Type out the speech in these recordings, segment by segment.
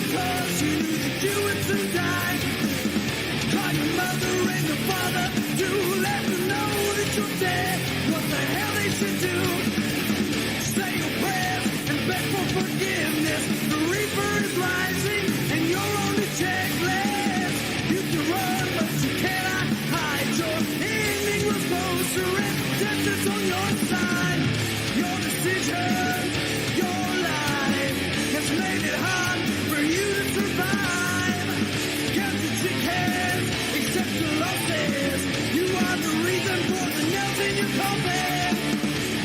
because you knew that you would soon die. Call your mother and your father to let them know that you're dead. What the hell they should do? Say your prayers and beg for forgiveness. The reaper is rising and you're on the checklist. You can run but you cannot hide. Your ending was close to it. Death is on your side. Your decision, your life has made it hard for you to survive. Count the chickens, accept the losses. You are the reason for the nails in your coffin.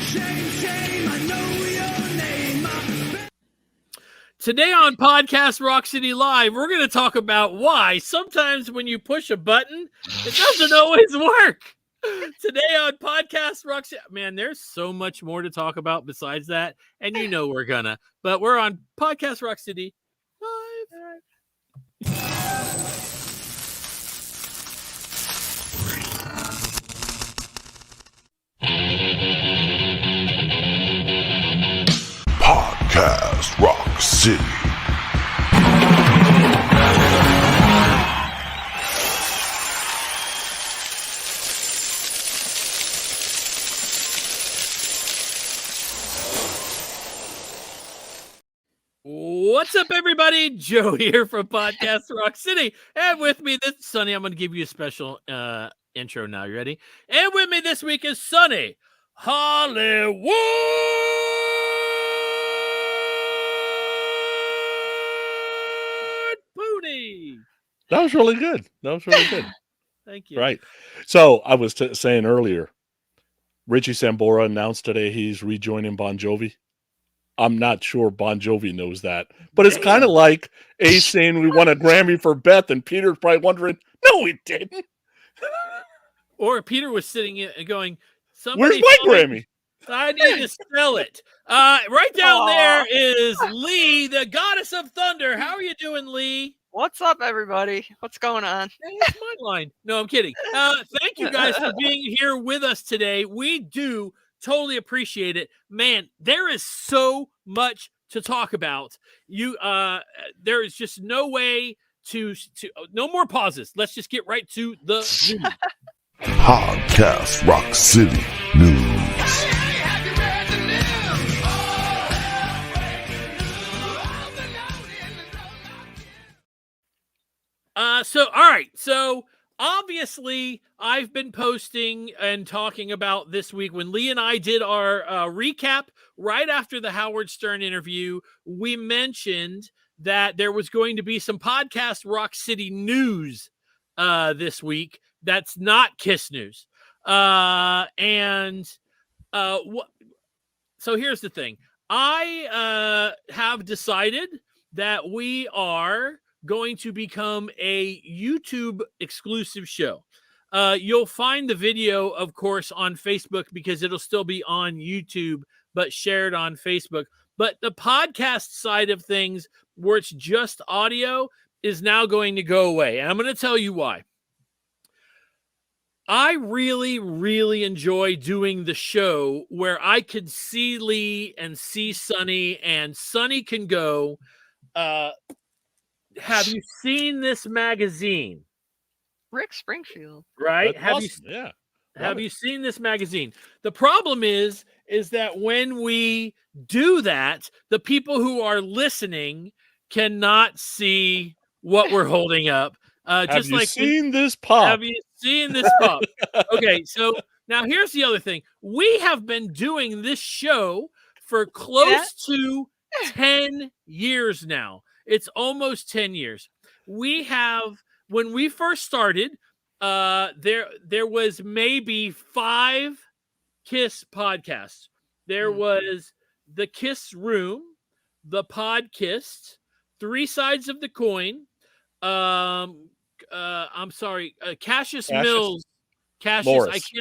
Shame, shame, I know your name. Today on Podcast Rock City Live, we're going to talk about why sometimes when you push a button, it doesn't always work. Today on Podcast Rock City, man, there's so much more to talk about besides that, and you know we're gonna. But we're on Podcast Rock City Live. Podcast Rock City. What's up, everybody? Joe here from Podcast Rock City, and with me this Sonny. I'm going to give you a special intro now. You ready? And with me this week is Sonny Hollywood Pooty. That was really good. Thank you. Right. So I was saying earlier, Richie Sambora announced today he's rejoining Bon Jovi. I'm not sure Bon Jovi knows that, but it's kind of like Ace saying we won a Grammy for Beth, and Peter's probably wondering, no, we didn't. Or Peter was sitting and going, "Where's my Grammy? I need to sell it." Right down there is Lee, the goddess of thunder. How are you doing, Lee? What's up, everybody? What's going on? It's my line. No, I'm kidding. Thank you guys for being here with us today. We do totally appreciate it. Man, there is so much to talk about. There is just no way to no more pauses. Let's just get right to the news. Podcast Rock City News. All right. So obviously I've been posting and talking about this week when Lee and I did our recap right after the Howard Stern interview. We mentioned that there was going to be some Podcast Rock City news this week. That's not Kiss news. So here's the thing. I have decided that we are going to become a YouTube exclusive show. You'll find the video, of course, on Facebook because it'll still be on YouTube, but shared on Facebook. But the podcast side of things, where it's just audio, is now going to go away. And I'm going to tell you why. I really, really enjoy doing the show where I could see Lee and see Sonny, and Sonny can go, have you seen this magazine? Rick Springfield. Right? That's Have awesome. you have you seen this magazine? The problem is that when we do that, the people who are listening cannot see what we're holding up. Have you seen this pop? Have you seen this pop? Okay, so now here's the other thing. We have been doing this show for close to 10 years now. It's almost 10 years. We have, when we first started, there was maybe 5 Kiss podcasts. There was the Kiss Room, the Podkist, Three Sides of the Coin. I'm sorry, Cassius Mills. Morris.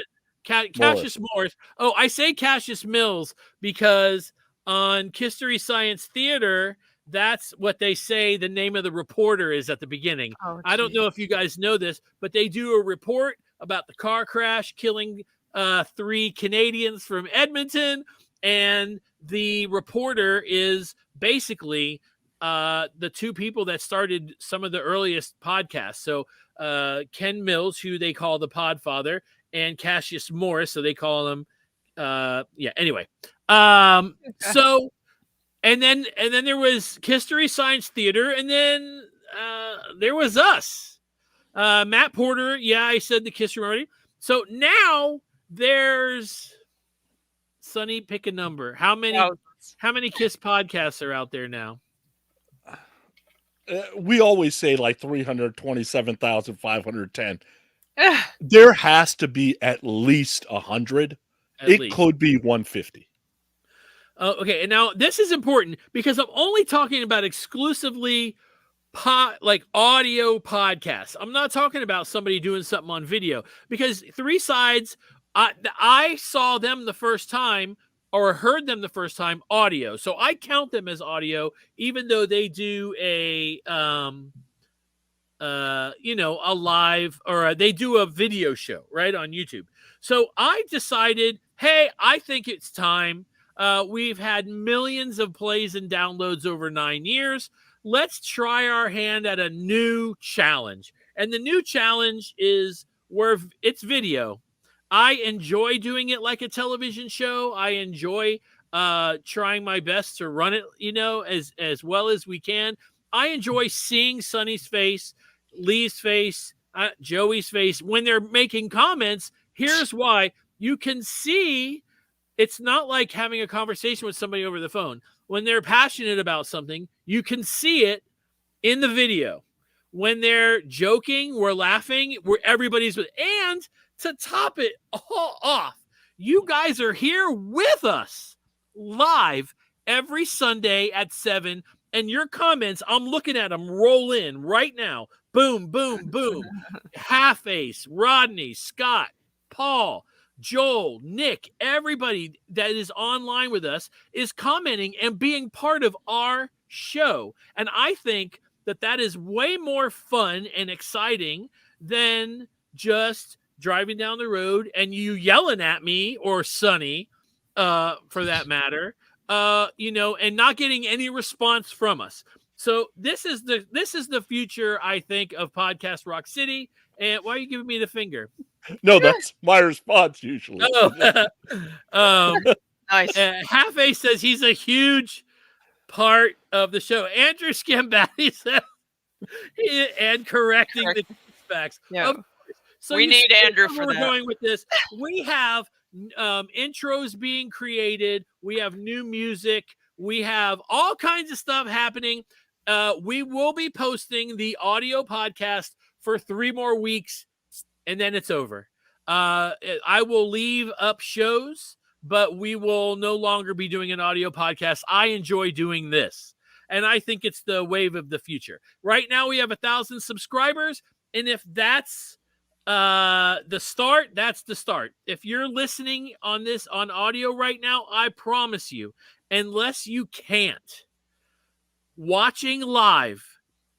Cassius Morris. Oh, I say Cassius Mills because on History Science Theater, that's what they say the name of the reporter is at the beginning. Oh, I don't know if you guys know this, but they do a report about the car crash killing 3 Canadians from Edmonton, and the reporter is basically the two people that started some of the earliest podcasts. So Ken Mills, who they call the Podfather, and Cassius Morris, so they call him anyway. So and then there was History Science Theater, and then there was us. Matt Porter, I said the Kiss Room already. So now there's Sonny, pick a number. How many Kiss podcasts are out there now? We always say like 327,510. There has to be at least 100. It could be 150. Okay, and now this is important because I'm only talking about exclusively audio podcasts. I'm not talking about somebody doing something on video, because Three Sides, I saw them the first time or heard them the first time audio. So I count them as audio, even though they do a live, or they do a video show right on YouTube. So I decided, hey, I think it's time. We've had millions of plays and downloads over 9 years. Let's try our hand at a new challenge. And the new challenge is where it's video. I enjoy doing it like a television show. I enjoy trying my best to run it, as well as we can. I enjoy seeing Sonny's face, Lee's face, Joey's face when they're making comments. Here's why. You can see it's not like having a conversation with somebody over the phone. When they're passionate about something, you can see it in the video. When they're joking, we're laughing, everybody's with. And to top it all off, you guys are here with us live every Sunday at 7. And your comments, I'm looking at them roll in right now. Boom, boom, boom. Half Ace, Rodney, Scott, Paul, Joel, Nick, everybody that is online with us is commenting and being part of our show. And I think that is way more fun and exciting than just driving down the road and you yelling at me or Sonny, for that matter, and not getting any response from us. So this is the future, I think, of Podcast Rock City. And why are you giving me the finger? No, that's my response usually. Nice. Half A says he's a huge part of the show. Andrew Scambatti said, and correcting the facts. Yeah. So we need Andrew for we're that. Going with this. We have intros being created. We have new music. We have all kinds of stuff happening. We will be posting the audio podcast for 3 more weeks, and then it's over. I will leave up shows, but we will no longer be doing an audio podcast. I enjoy doing this, and I think it's the wave of the future. Right now, we have 1,000 subscribers, and if that's the start, that's the start. If you're listening on this on audio right now, I promise you, unless you can't, watching live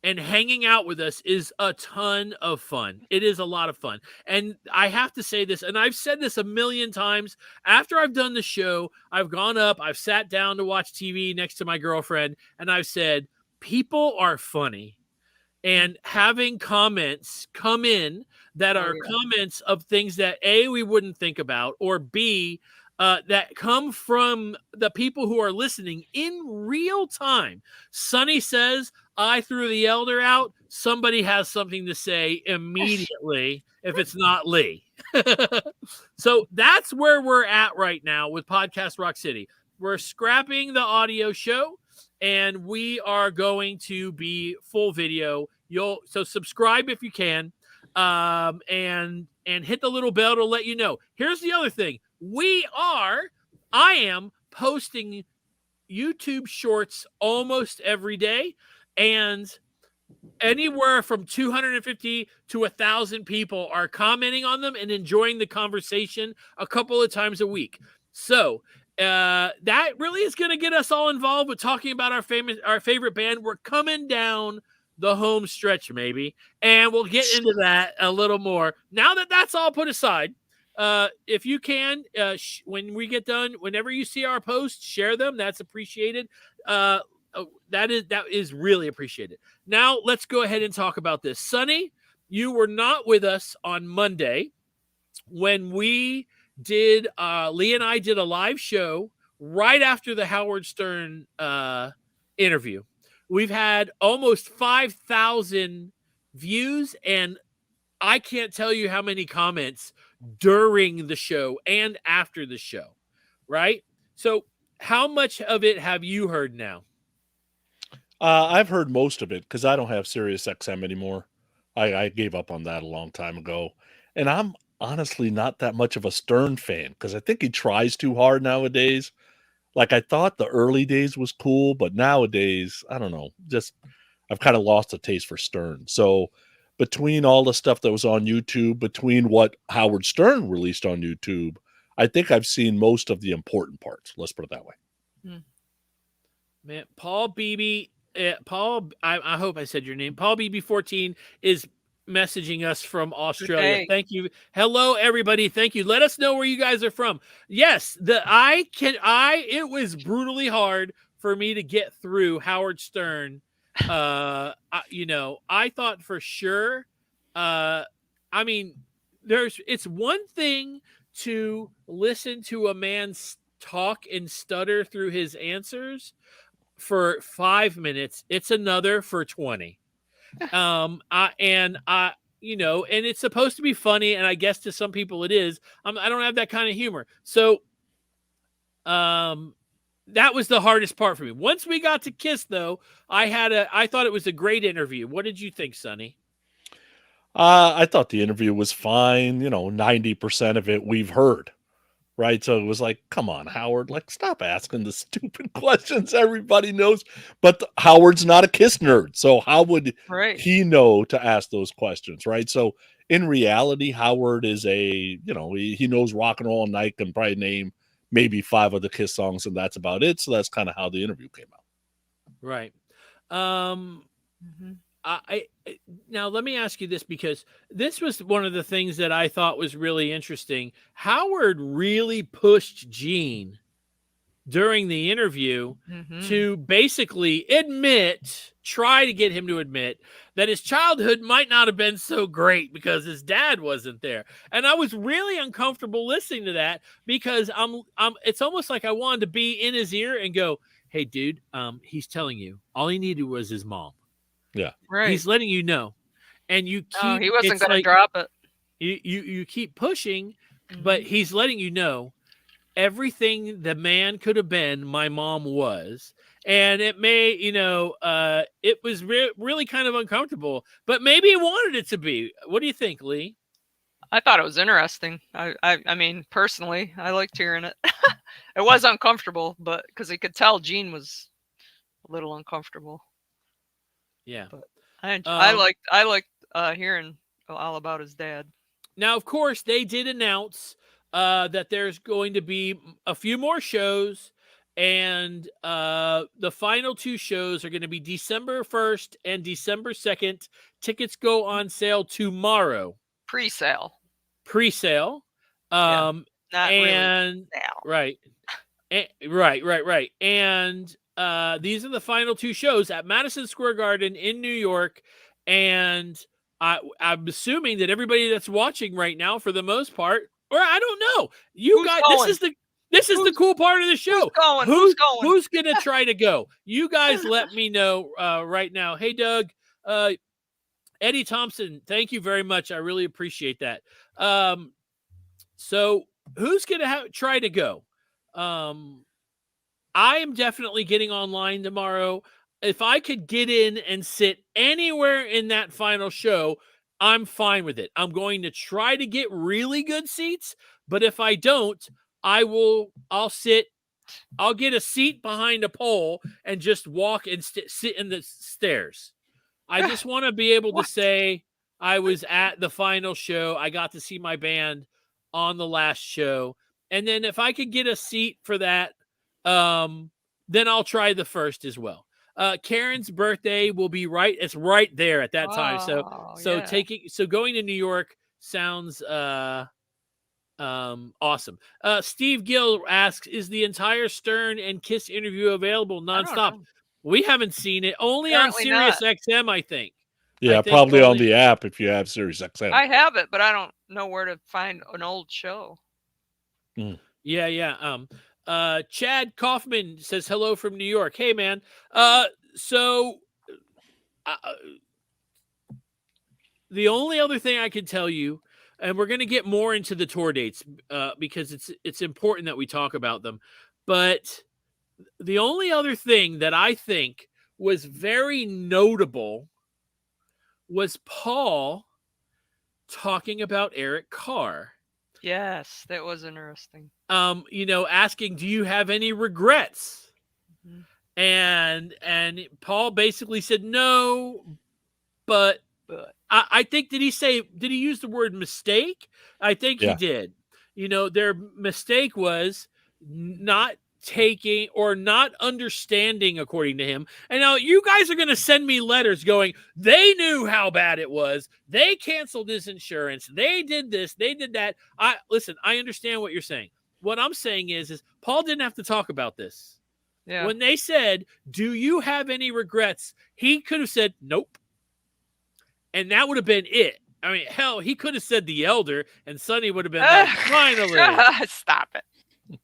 and hanging out with us is a ton of fun. It is a lot of fun. And I have to say this, and I've said this a million times. After I've done the show, I've gone up, I've sat down to watch TV next to my girlfriend, and I've said, people are funny. And having comments come in that are comments of things that A, we wouldn't think about, or B, that come from the people who are listening in real time. Sonny says, I threw the elder out. Somebody has something to say immediately if it's not Lee. So that's where we're at right now with Podcast Rock City. We're scrapping the audio show, and we are going to be full video. So subscribe if you can, and hit the little bell to let you know. Here's the other thing. I am posting YouTube shorts almost every day, and anywhere from 250 to 1,000 people are commenting on them and enjoying the conversation a couple of times a week. So that really is going to get us all involved with talking about our favorite band. We're coming down the home stretch, maybe, and we'll get into that a little more. Now that that's all put aside, if you can, when we get done, whenever you see our posts, share them. That's appreciated. that is really appreciated. Now let's go ahead and talk about this. Sonny, you were not with us on Monday when we did. Lee and I did a live show right after the Howard Stern interview. We've had almost 5,000 views, and I can't tell you how many comments during the show and after the show, right? So how much of it have you heard now? I've heard most of it because I don't have Sirius XM anymore. I gave up on that a long time ago. And I'm honestly not that much of a Stern fan because I think he tries too hard nowadays. Like, I thought the early days was cool, but nowadays, I don't know, just I've kind of lost a taste for Stern. So between all the stuff that was on YouTube, between what Howard Stern released on YouTube, I think I've seen most of the important parts. Let's put it that way. Man, Paul Beebe, I hope I said your name. Paul BB14 is messaging us from Australia. Hey. Thank you. Hello, everybody. Thank you. Let us know where you guys are from. Yes, it was brutally hard for me to get through Howard Stern. I thought for sure. It's one thing to listen to a man talk and stutter through his answers for 5 minutes. It's another for 20. And it's supposed to be funny, and I guess to some people it is. I don't have that kind of humor. So that was the hardest part for me. Once we got to Kiss, though, I thought it was a great interview. What did you think, Sonny? I thought the interview was fine. 90% of it we've heard, right? So it was like, come on, Howard, like, stop asking the stupid questions everybody knows. But Howard's not a Kiss nerd, so how would he know to ask those questions, right? So in reality, Howard is he knows Rock and Roll Night, can probably name maybe 5 of the Kiss songs, and that's about it. So that's kind of how the interview came out. Right. Now let me ask you this, because this was one of the things that I thought was really interesting. Howard really pushed Gene during the interview to basically try to get him to admit that his childhood might not have been so great because his dad wasn't there. And I was really uncomfortable listening to that because it's almost like I wanted to be in his ear and go, hey, dude, he's telling you all he needed was his mom. Yeah. Right. He's letting you know. And you keep he wasn't going to drop it. You keep pushing, but he's letting you know everything the man could have been, my mom was. And it may, it was really kind of uncomfortable, but maybe he wanted it to be. What do you think, Lee? I thought it was interesting. I mean, personally, I liked hearing it. It was uncomfortable, but because he could tell Gene was a little uncomfortable. Yeah, but I liked hearing all about his dad. Now, of course, they did announce that there's going to be a few more shows, and the final 2 shows are going to be December 1st and December 2nd. Tickets go on sale tomorrow. Pre-sale. Not really now. Right. And these are the final 2 shows at Madison Square Garden in New York. And I'm assuming that everybody that's watching right now, for the most part, or I don't know, this is the cool part of the show. Who's going? Who's going to try to go? You guys let me know right now. Hey, Doug, Eddie Thompson, thank you very much. I really appreciate that. So who's going to try to go? I am definitely getting online tomorrow. If I could get in and sit anywhere in that final show, I'm fine with it. I'm going to try to get really good seats, but if I don't, I'll get a seat behind a pole and just walk and sit in the stairs. I just want to be able to say I was at the final show. I got to see my band on the last show. And then if I could get a seat for that, then I'll try the first as well. Karen's birthday will be it's right there at that time. So going to New York sounds awesome. Steve Gill asks, is the entire Stern and Kiss interview available nonstop? We haven't seen it. Only on Apparently Sirius not. XM, I think. Yeah, I think probably on only- the app if you have Sirius XM. I have it, but I don't know where to find an old show. Yeah. Chad Kaufman says hello from New York. Hey, man. So the only other thing I can tell you, and we're going to get more into the tour dates because it's important that we talk about them. But the only other thing that I think was very notable was Paul talking about Eric Carr. Yes, that was interesting. Asking, do you have any regrets? Mhm. And Paul basically said no, but I think did he use the word mistake? I think he did. Their mistake was not taking or not understanding, according to him. And now you guys are going to send me letters going, they knew how bad it was. They canceled his insurance. They did this. They did that. I understand what you're saying. What I'm saying is Paul didn't have to talk about this. Yeah. When they said, do you have any regrets? He could have said, nope. And that would have been it. I mean, hell, he could have said the elder and Sonny would have been like, finally. Stop it.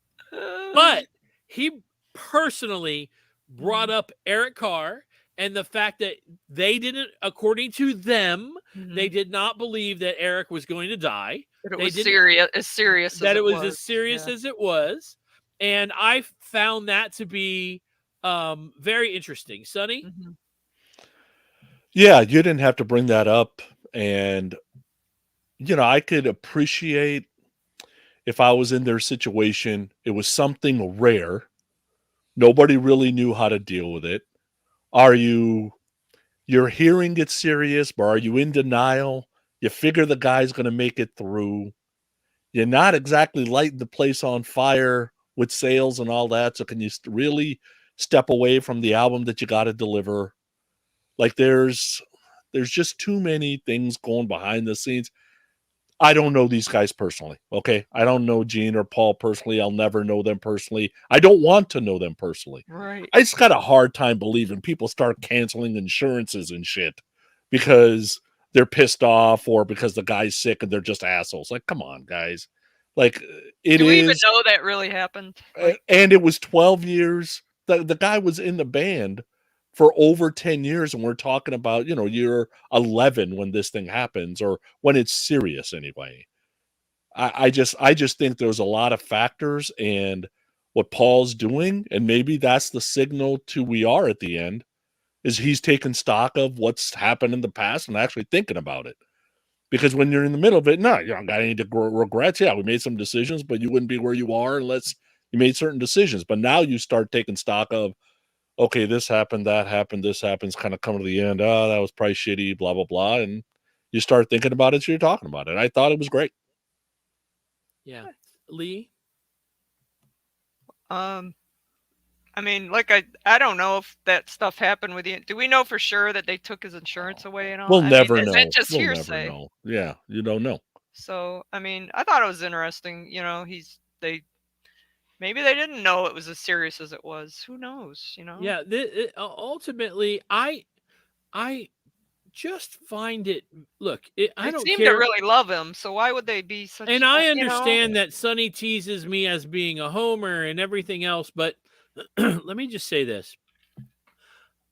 But he personally brought up Eric Carr and the fact that they didn't, according to them, they did not believe that Eric was going to die. That it was serious, as serious that as it was as serious as it was. And I found that to be very interesting. Sonny? Yeah, you didn't have to bring that up. And, I could appreciate if I was in their situation, it was something rare. Nobody really knew how to deal with it. You're hearing it's serious, but are you in denial? You figure the guy's going to make it through. You're not exactly lighting the place on fire with sales and all that. So can you really step away from the album that you got to deliver? Like there's just too many things going behind the scenes. I don't know these guys personally. Okay. I don't know Gene or Paul personally. I'll never know them personally. I don't want to know them personally. Right. I just got a hard time believing people start canceling insurances and shit because they're pissed off or because the guy's sick and they're just assholes. Like, come on, guys. Like, Do we even know that really happened? And it was 12 years. The guy was in the band for over 10 years, and we're talking about, you're 11 when this thing happens, or when it's serious anyway. I just think there's a lot of factors, and what Paul's doing, and maybe that's the signal to we are at the end, is he's taking stock of what's happened in the past and actually thinking about it. Because when you're in the middle of it, no, you don't got any regrets. Yeah, we made some decisions, but you wouldn't be where you are unless you made certain decisions. But now you start taking stock of, okay, this happened, that happened, this happens, kind of come to the end. Oh, that was probably shitty, blah, blah, blah. And you start thinking about it, so you're talking about it. I thought it was great. Yeah. Lee? I mean, like I don't know if that stuff happened with you. Do we know for sure that they took his insurance away and all? We'll never know. Is that just we'll hearsay? Never know. Yeah, you don't know. So, I mean, I thought it was interesting. Maybe they didn't know it was as serious as it was. Who knows? Yeah. Ultimately, I just find it. Look, I don't seem care. to really love him, so why would they be such? And I understand that Sonny teases me as being a homer and everything else, but let me just say this.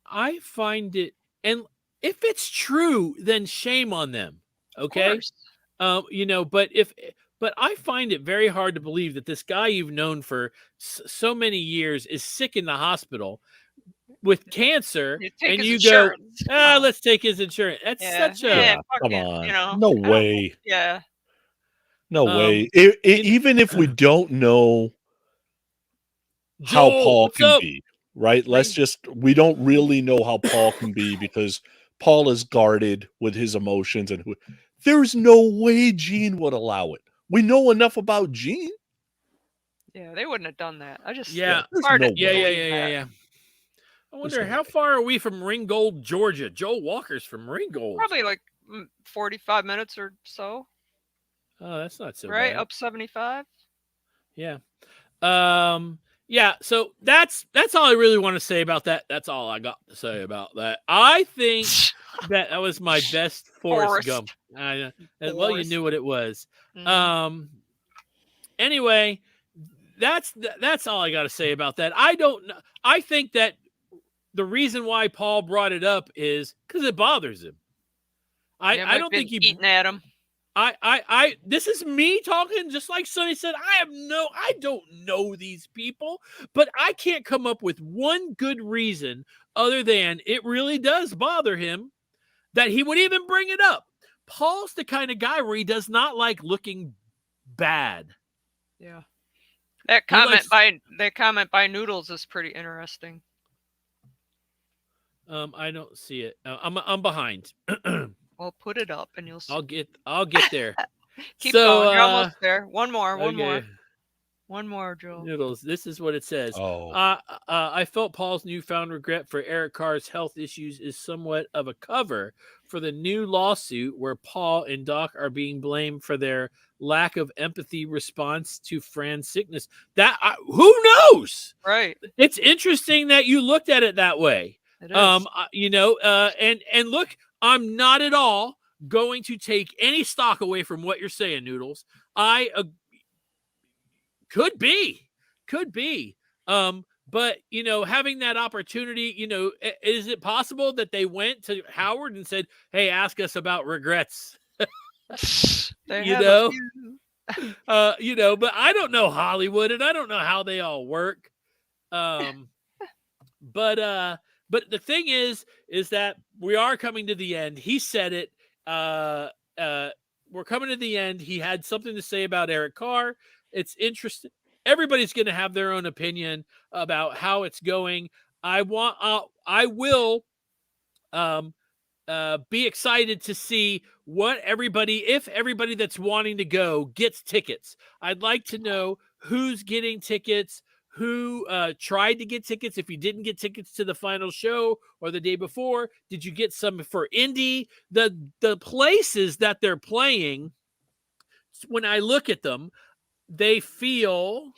I find it, and if it's true, then shame on them. Okay. But I find it very hard to believe that this guy you've known for so many years is sick in the hospital with cancer, and you go, let's take his insurance. That's such a come on. No way. Yeah. No way. Even if we don't know how Paul can be, right? We don't really know how Paul can be because Paul is guarded with his emotions, and there's no way Gene would allow it. We know enough about Gene. Yeah, they wouldn't have done that. I just yeah. I wonder how far are we from Ringgold, Georgia? Joe Walker's from Ringgold. Probably like 45 minutes or so. Oh, that's not so bad. Right, bad. up 75. Yeah. Yeah, so that's all I really want to say about that. That's all I got to say about that. I think that was my best Forrest Gump. Well, you Forrest. knew what it was. Mhm. Anyway, that's all I got to say about that. I don't know. I think that the reason why Paul brought it up is because it bothers him. Yeah, I might don't been think he. eating at him. This is me talking, just like Sonny said. I don't know these people, but I can't come up with one good reason other than it really does bother him that he would even bring it up. Paul's the kind of guy where he does not like looking bad. Yeah. That comment by Noodles is pretty interesting. I don't see it. I'm behind. Well, put it up and you'll see. I'll get there. Keep So, going. You're almost there. One more. okay. One more, Joe. Noodles. This is what it says. Oh. I felt Paul's newfound regret for Eric Carr's health issues is somewhat of a cover for the new lawsuit where Paul and Doc are being blamed for their lack of empathy response to Fran's sickness. Who knows? Right. It's interesting that you looked at it that way. It is. And look, I'm not at all going to take any stock away from what you're saying, Noodles. Could be. But having that opportunity, is it possible that they went to Howard and said, "Hey, ask us about regrets"? They you have a know, few. but I don't know Hollywood, and I don't know how they all work. But the thing is that we are coming to the end. He said it. We're coming to the end. He had something to say about Eric Carr. It's interesting. Everybody's going to have their own opinion about how it's going. I will be excited to see if everybody that's wanting to go gets tickets. I'd like to know who's getting tickets, who tried to get tickets. If you didn't get tickets to the final show or the day before, did you get some for Indy? The places that they're playing, when I look at them, they feel,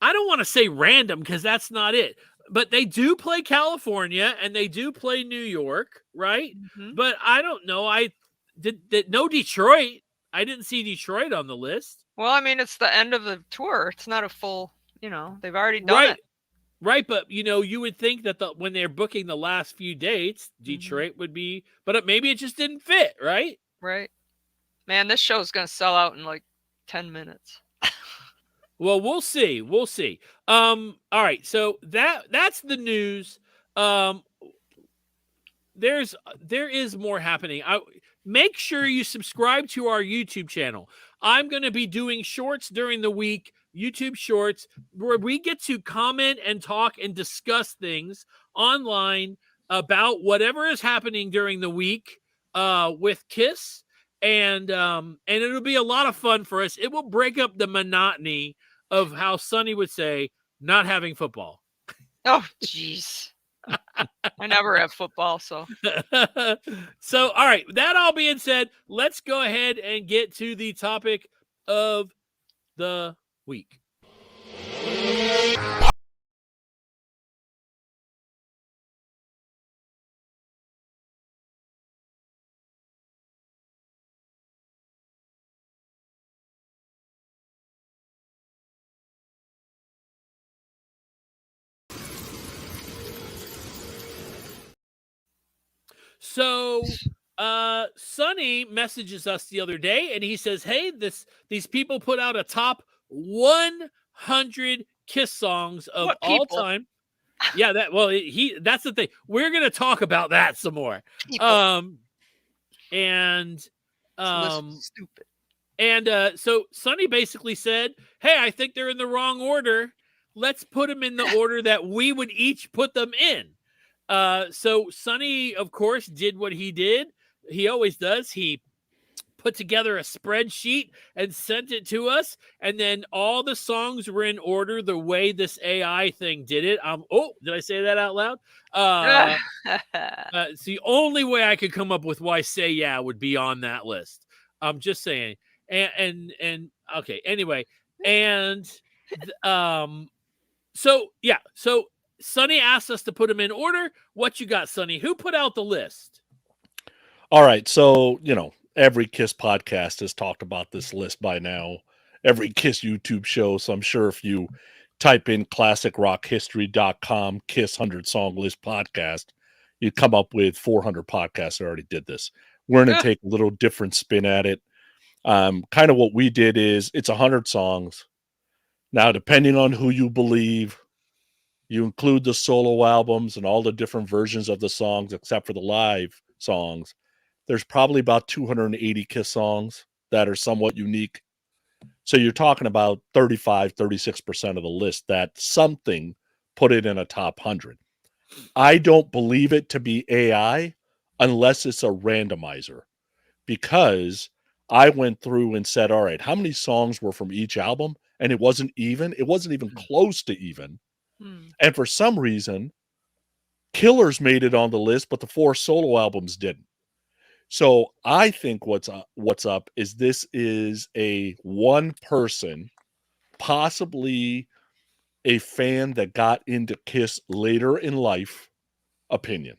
I don't want to say random because that's not it, but they do play California and they do play New York, right? Mhm. But I don't know. No Detroit. I didn't see Detroit on the list. Well, I mean, it's the end of the tour. It's not a full, they've already done it. Right, but you would think that when they're booking the last few dates, Detroit would be, but maybe it just didn't fit, right? Right. Man, this show is going to sell out in like 10 minutes. Well, we'll see. All right, so that's the news. There is more happening. Make sure you subscribe to our YouTube channel. I'm going to be doing shorts during the week, YouTube shorts, where we get to comment and talk and discuss things online about whatever is happening during the week with KISS. And it'll be a lot of fun for us. It will break up the monotony of how Sonny would say, not having football. Oh, jeez. I never have football, so. So, all right. That all being said, let's go ahead and get to the topic of the week. So Sonny messages us the other day and he says, "Hey, these people put out a top 100 KISS songs of all time." Yeah, that's the thing. We're going to talk about that some more. Stupid. And so Sonny basically said, "Hey, I think they're in the wrong order. Let's put them in the order that we would each put them in." So Sonny, of course, did what he did. He always does. He put together a spreadsheet and sent it to us. And then all the songs were in order the way this AI thing did it. Did I say that out loud? It's the only way I could come up with why Say Yeah would be on that list. I'm just saying. And okay, anyway. And So Sonny asked us to put them in order. What you got, Sonny? Who put out the list? All right. So, every KISS podcast has talked about this list by now. Every KISS YouTube show. So I'm sure if you type in classicrockhistory.com KISS 100 Song List podcast, you come up with 400 podcasts that already did this. We're going to take a little different spin at it. Kind of what we did is it's 100 songs. Now, depending on who you believe, you include the solo albums and all the different versions of the songs, except for the live songs. There's probably about 280 KISS songs that are somewhat unique. So you're talking about 35, 36% of the list that something put it in a top 100. I don't believe it to be AI unless it's a randomizer, because I went through and said, all right, how many songs were from each album? And it wasn't even. It wasn't even close to even. And for some reason, Killers made it on the list, but the 4 solo albums didn't. So I think what's up is this is a one person, possibly a fan that got into KISS later in life opinion,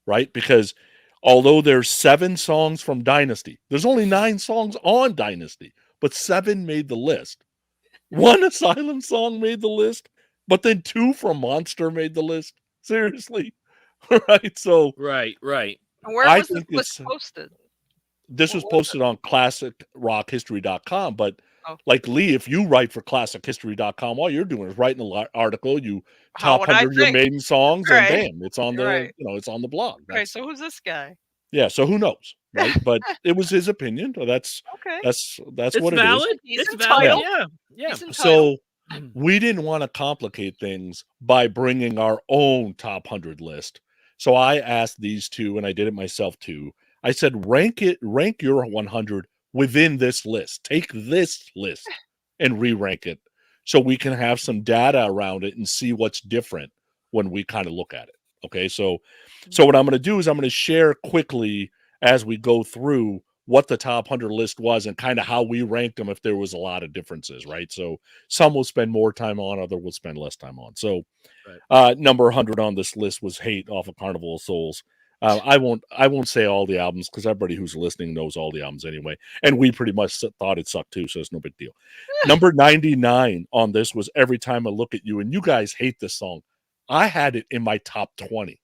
right? Because although there's 7 songs from Dynasty, there's only 9 songs on Dynasty, but 7 made the list. 1 Asylum song made the list, but then 2 from Monster made the list. Seriously. Right? So Right. And where was this list posted? This was posted on classicrockhistory.com, but Oh. like Lee, if you write for classichistory.com, all you're doing is writing an article, you How top would I 100 your think? maiden songs, Right. and bam, it's on the Right. it's on the blog. Okay, so who's this guy? Yeah, so who knows, right? But it was his opinion. That's Okay. that's It's what valid. it is. He's It's entitled. valid. Yeah. He's entitled. So we didn't want to complicate things by bringing our own top 100 list. So I asked these two, and I did it myself too. I said, rank your 100 within this list. Take this list and re-rank it so we can have some data around it and see what's different when we kind of look at it. Okay, so what I'm going to do is I'm going to share quickly as we go through what the top 100 list was and kind of how we ranked them if there was a lot of differences, right? So some will spend more time on, other will spend less time on. So number 100 on this list was Hate off of Carnival of Souls. I won't say all the albums because everybody who's listening knows all the albums anyway. And we pretty much thought it sucked too, so it's no big deal. Number 99 on this was Every Time I Look at You. And you guys hate this song. I had it in my top 20.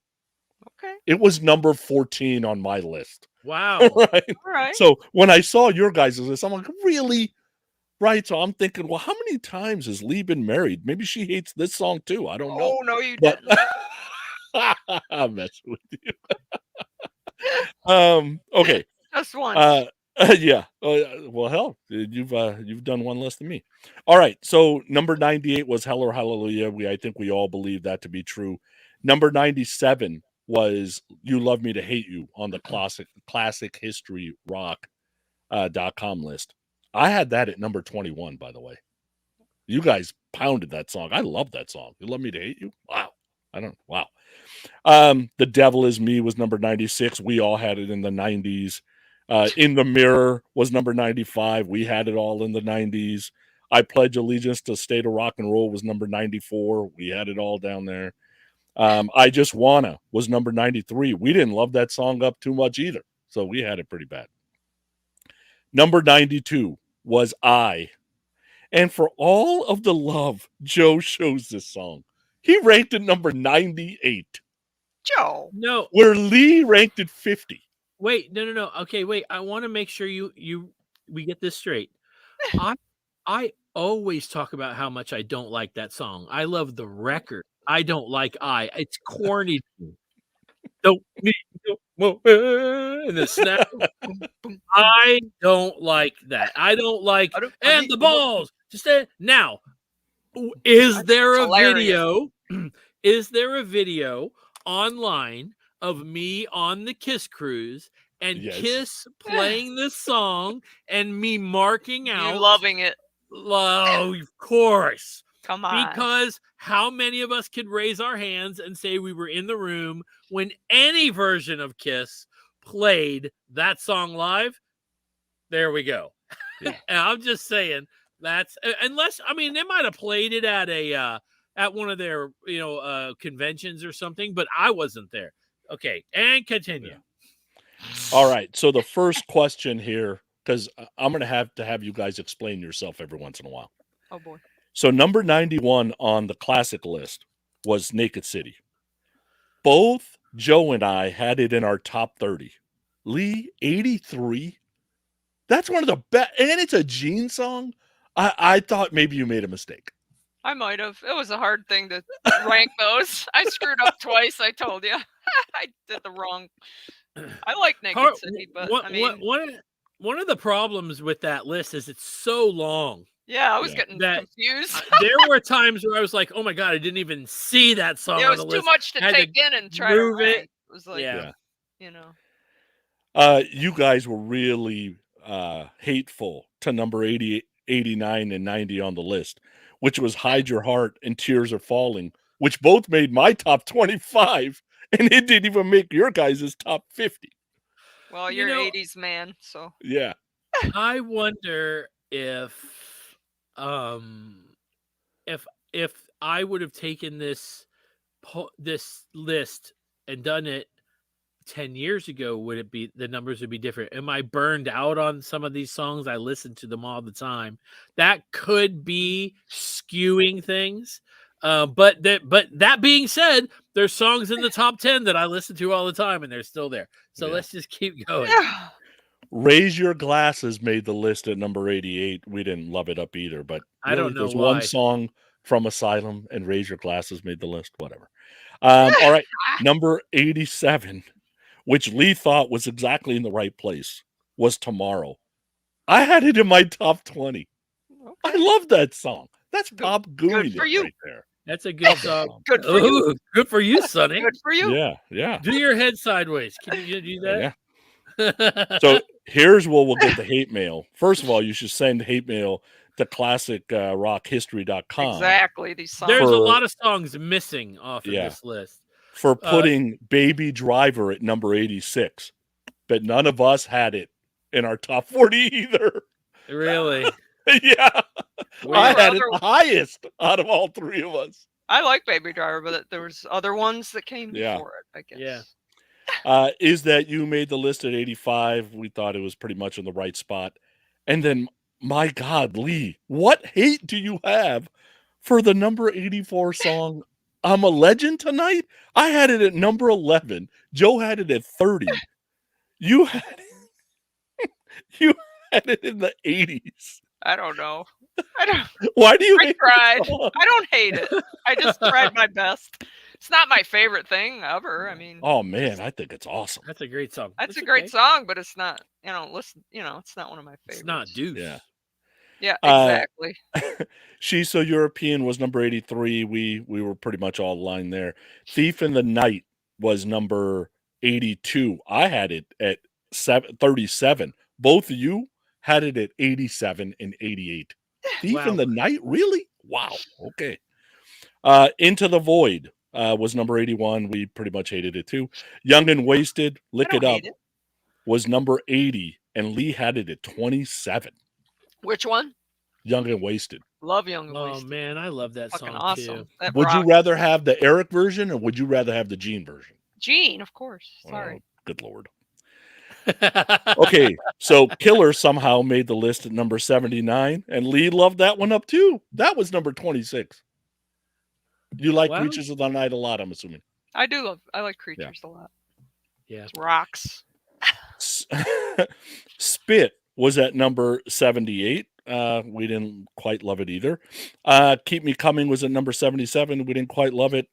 Okay. It was number 14 on my list. Wow. Right? All right. So when I saw your guys' list, I'm like, really? Right. So I'm thinking, well, how many times has Lee been married? Maybe she hates this song too. I don't know. Oh, no, you But didn't. I'm messing with you. Okay. Just once. Yeah. Well, hell, you've done one less than me. All right. So number 98 was Hell or Hallelujah. I think we all believe that to be true. Number 97 was You Love Me to Hate You on the classic history rock.com list. I had that at number 21, by the way. You guys pounded that song. I love that song. You Love Me to Hate You. Wow. Wow. The Devil Is Me was number 96. We all had it in the 90s. In the Mirror was number 95. We had it all in the 90s. I Pledge Allegiance to State of Rock and Roll was number 94. We had it all down there. I Just Wanna was number 93. We didn't love that song up too much either, so we had it pretty bad. Number 92 was I. And for all of the love Joe shows this song, he ranked it number 98. Joe. No. Where Lee ranked it 50. Wait, no. Okay, wait. I want to make sure we get this straight. I always talk about how much I don't like that song. I love the record. I don't like It's corny. Don't need no more and the snap. I don't like that. I don't like and the balls. Just now. Is there a video? Is there a video online of me on the KISS cruise and KISS playing this song and me marking out? You loving it. Oh, of course. Come on. Because how many of us could raise our hands and say we were in the room when any version of KISS played that song live? There we go. Yeah. And I'm just saying, That's unless I mean they might have played it at a at one of their conventions or something, but I wasn't there. Okay, and continue. Yeah. All right. So the first question here, because I'm going to have you guys explain yourself every once in a while. Oh boy. So number 91 on the classic list was Naked City. Both Joe and I had it in our top 30. Lee, 83. That's one of the best, and it's a Gene song. I thought maybe you made a mistake. I might have. It was a hard thing to rank those. I screwed up twice. I told you. I did the wrong. I like Naked City, but I mean, one of the problems with that list is it's so long. Yeah, I was getting confused. There were times where I was like, "Oh my god, I didn't even see that song." It was too much to take in and try to rank. It was like, you guys were really hateful to number 80, 89, and 90 on the list, which was Hide Your Heart and Tears Are Falling, which both made my top 25, and it didn't even make your guys' top 50. Well, you're an 80s man, so. Yeah. I wonder if I would have taken this list and done it 10 years ago, would it be the numbers would be different? Am I burned out on some of these songs? I listen to them all the time. That could be skewing things. But that being said, there's songs in the top 10 that I listen to all the time and they're still there. So let's just keep going. Yeah. Raise Your Glasses made the list at number 88. We didn't love it up either, but I don't know there's why. one song from Asylum and Raise Your Glasses made the list. Whatever. All right. Number 87, which Lee thought was exactly in the right place, was Tomorrow. I had it in my top 20. Okay. I love that song. That's pop gooey right there. That's a good song. Good for you. Good for you, Sonny. Good for you. Yeah, yeah. Do your head sideways. Can you do that? Yeah. So here's where we'll get the hate mail. First of all, you should send hate mail to classicrockhistory.com. Exactly. These songs. There's a lot of songs missing off of this list. For putting Baby Driver at number 86. But none of us had it in our top 40 either. Really? Yeah. I had it the highest out of all three of us. I like Baby Driver, but there was other ones that came before it, I guess. Yeah. Is that you made the list at 85? We thought it was pretty much in the right spot. And then, my God, Lee, what hate do you have for the number 84 song, I'm a Legend Tonight? I had it at number 11. Joe had it at 30. You had it in the 80s. I don't know. Why do you hate tried. I don't hate it. I just tried my best. It's not my favorite thing ever. I mean, oh man, I think it's awesome. That's a great song. That's a great song, but it's not. It's not one of my favorites. It's not Deuce. Yeah. Yeah, exactly. She's So European was number 83. We were pretty much all aligned there. Thief in the Night was number 82. I had it at 37. Both of you had it at 87 and 88. Thief in the Night? Really? Wow. Okay. Into the Void was number 81. We pretty much hated it too. Young and Wasted, Lick It Up was number 80, and Lee had it at 27. Which one? Young and Wasted. Love Young and Oh Wasted. man, I love that Fucking song awesome. too. That Would you rocks. rather have the Eric version or would you rather have the Gene version? Gene, of course. Sorry. Oh, good Lord. Okay, so Killer somehow made the list at number 79, and Lee loved that one up too. That was number 26. You like Creatures of the Night a lot, I'm assuming. I like Creatures a lot. Yeah. It's rocks. Spit was at number 78. We didn't quite love it either. Keep Me Coming was at number 77. We didn't quite love it.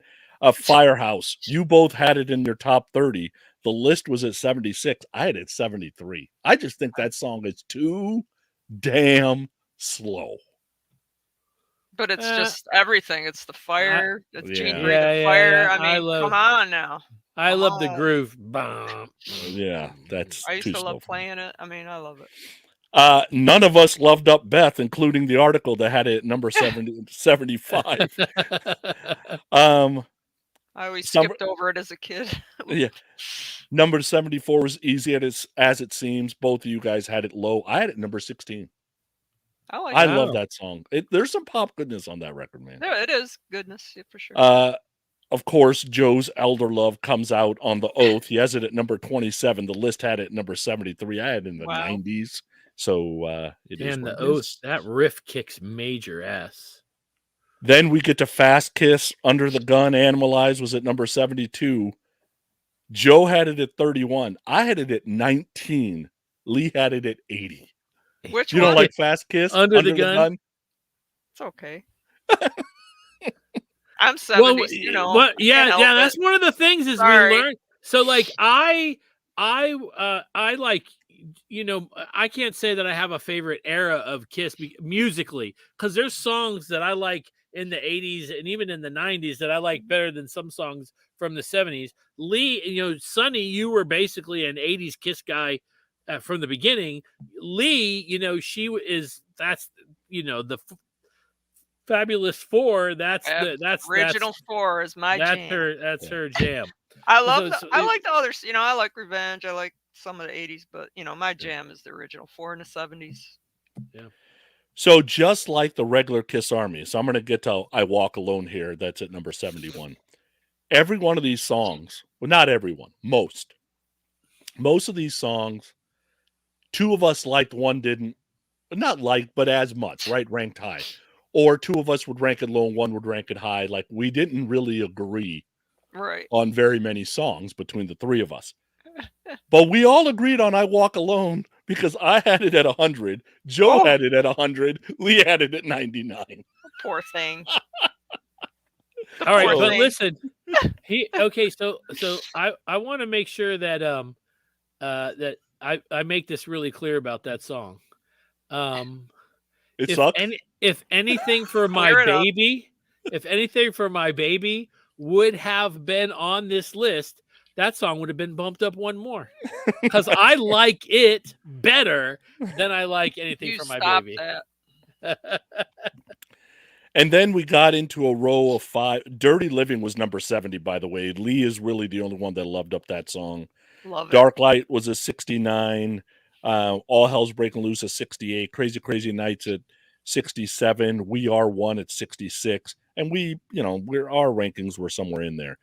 Firehouse, you both had it in your top 30. The list was at 76. I had it at 73. I just think that song is too damn slow. But it's just everything. It's the fire. It's Gene breathing fire. I mean, come on now. I love the groove. Bum. Yeah, that's I used too to slow love playing it. I mean, I love it. None of us loved Up Beth, including the article that had it at number 75. I always skipped over it as a kid. Yeah. Number 74 was Easy as It Seems. Both of you guys had it low. I had it number 16. I it. love Wow. that song. There's some pop goodness on that record, man. Yeah, it is goodness, yeah, for sure. Of course, Joe's Elder Love comes out on the Oath. He has it at number 27. The list had it at number 73. I had it in the Wow. 90s. So it is And what the it Oath, is. that riff kicks major ass. Then we get to Fast Kiss, Under the Gun, Animalize was at number 72. Joe had it at 31. I had it at 19. Lee had it at 80. Which You one? don't like Fast Kiss? Under the Gun? It's okay. I'm Well, 70s, you know. what? I Yeah, can't help yeah. it. That's one of the things is Sorry. we learn. So, like, I like, you know, I can't say that I have a favorite era of Kiss musically because there's songs that I like in the 80s and even in the 90s that I like better than some songs from the 70s. Lee, you know, Sonny, you were basically an 80s Kiss guy from the beginning. Lee, you know, that's, you know, the Fabulous Four. That's Original 4 is my that's jam. That's her jam. I love So- so I it- like the others, you know, I like Revenge, I like some of the 80s, but you know, my jam is the original 4 in the 70s. So just like the regular Kiss Army, so I'm going to get to I Walk Alone here. That's at number 71. Every one of these songs, well, not everyone, most of these songs, two of us liked, one didn't. Not like, but as much, right? Ranked high. Or two of us would rank it low and one would rank it high. Like we didn't really agree Right. on very many songs between the three of us. But we all agreed on I Walk Alone because I had it at 100. Joe had it at 100. Lee had it at 99. Poor thing. All right, poor but thing. listen, so I want to make sure that that I make this really clear about that song. It sucks. If anything for my Clear it up. baby, if anything for my baby would have been on this list, that song would have been bumped up one more because I like it better than I like anything You for my stop baby. that. And then we got into a row of 5. Dirty Living was number 70, by the way. Lee is really the only one that loved up that song. Love it. Dark Light was a 69. All Hell's Breaking Loose at 68. Crazy Crazy Nights at 67. We Are One at 66. And our rankings were somewhere in there.